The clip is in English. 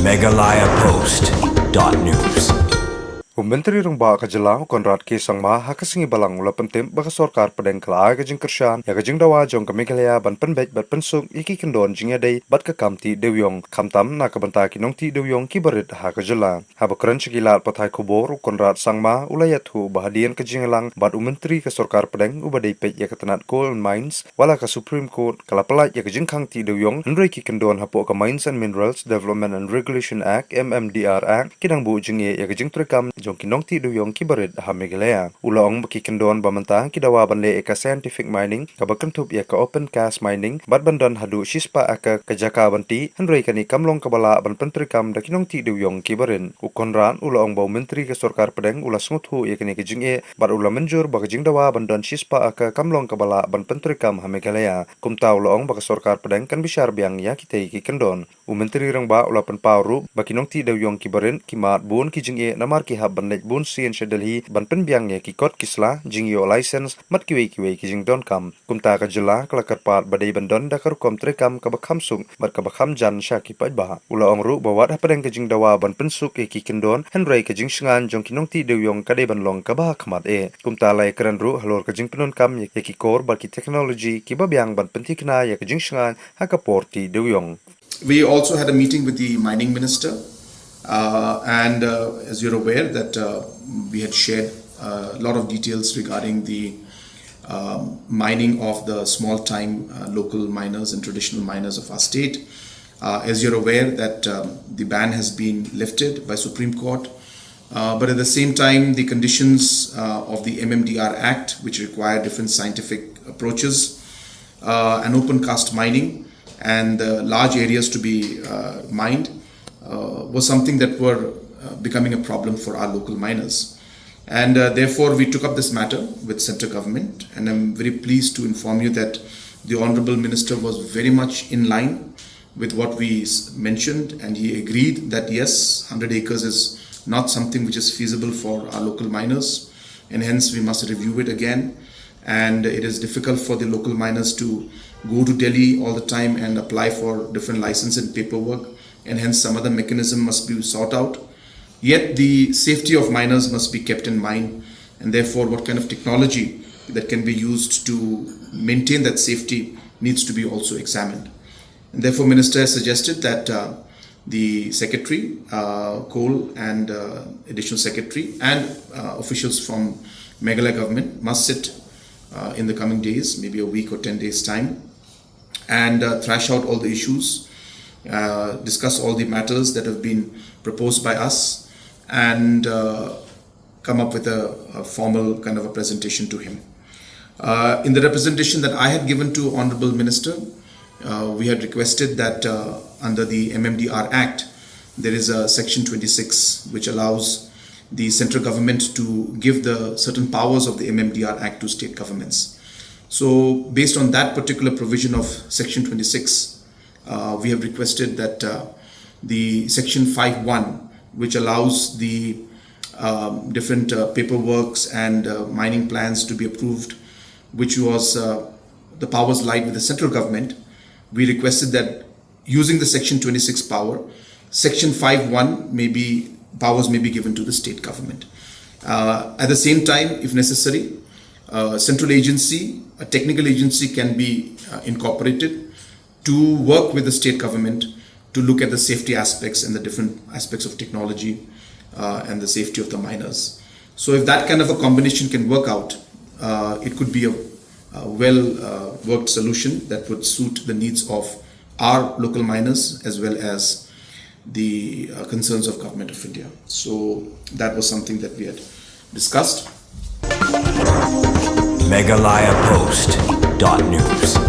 MeghalayaPost.news. Menteri Rungba Kajalau Conrad Sangma hakasingi balang ula pentim baka sorkar pdeng kelai kajing kershan ya kajing dawa jong ke Meghalaya ban penbek bat pensuk iki kyndon jingya day bat ke kamti dewïong kamtam na kabanta ki nongti dewïong ki berit ha kajala ha bakran chikilat pathai kubor Conrad Sangma ulayathu bahadian kajing lang bat menteri ke sorkar pdeng ubadai pek ya ketenat coal and mines wala ka Supreme Court kalapalai ya kajing kangti dewïong henry ki kyndon hapo ka Mines and Minerals Development and Regulation Act MMDR Act kidang bu jingye ya kajing trekam jong kinong ti dewïong ki berit ha Meghalaya ulong baki kyndon bamanta ki dawa banle eka scientific mining ka bakentup ya ka open cast mining bat bandan hadu shispa aka kajaka banti henry kani kamlong kabala ban pentrikam da kinong ti dewïong ki berin u Conrad ulong bau menteri ke sorkar pdeng ula smuthu ya kani kajing bat ula Mynjur baka jing dawa bandan shispa aka kamlong kabala ban pentrikam ha Meghalaya kumta ulong baka sorkar pdeng kan bishar biang ya kitei ki kyndon u menteri rangba ula penpauru baki nong ti dewïong ki berin ki mat bun ki jing namar ki hab banlek bun sien Delhi ban penbiang ye ki kot kisla jing yo license mat kiwe ki jing don kam kumta ka jela kala karpat badai bandon da kar kom trekam ka bakham sung mat ka bakham jan sha ki pai ba ula ongru bawat ha padang ka jing dawa ban pensuk ki kyndon henry ka jing shngan jong kinong ti dewïong ka de ban long ka ba khamat kumta lai kran ru halor ka jing penun kam ye ki kor ba ki technology ki ba biang ban pentikna ye ka jing shngan ha ka porti dewïong. We also had a meeting with the mining minister. As you're aware that we had shared a lot of details regarding the mining of the small time local miners and traditional miners of our state. As you're aware that the ban has been lifted by Supreme Court, but at the same time the conditions of the MMDR Act, which require different scientific approaches, and open cast mining and large areas to be mined, was something that were becoming a problem for our local miners. And therefore we took up this matter with central government, and I'm very pleased to inform you that the Honorable Minister was very much in line with what we mentioned, and he agreed that yes, 100 acres is not something which is feasible for our local miners, and hence we must review it again. And it is difficult for the local miners to go to Delhi all the time and apply for different license and paperwork, and hence some other mechanism must be sought out. Yet the safety of miners must be kept in mind, and therefore what kind of technology that can be used to maintain that safety needs to be also examined. And therefore Minister has suggested that the Secretary, Coal and Additional Secretary and officials from Meghalaya government must sit in the coming days, maybe a week or 10 days time, and thrash out all the issues, discuss all the matters that have been proposed by us, and come up with a formal kind of a presentation to him. In the representation that I had given to Honorable Minister, we had requested that under the MMDR Act, there is a section 26 which allows the central government to give the certain powers of the MMDR Act to state governments. So based on that particular provision of section 26, we have requested that the section 5.1, which allows the different paperworks and mining plans to be approved, which was the powers lied with the central government, we requested that using the section 26 power, section 5.1 powers may be given to the state government. At the same time, if necessary, central agency, a technical agency can be incorporated to work with the state government to look at the safety aspects and the different aspects of technology and the safety of the miners. So if that kind of a combination can work out, it could be a well-worked solution that would suit the needs of our local miners as well as the concerns of Government of India. So that was something that we had discussed. MeghalayaPost.news.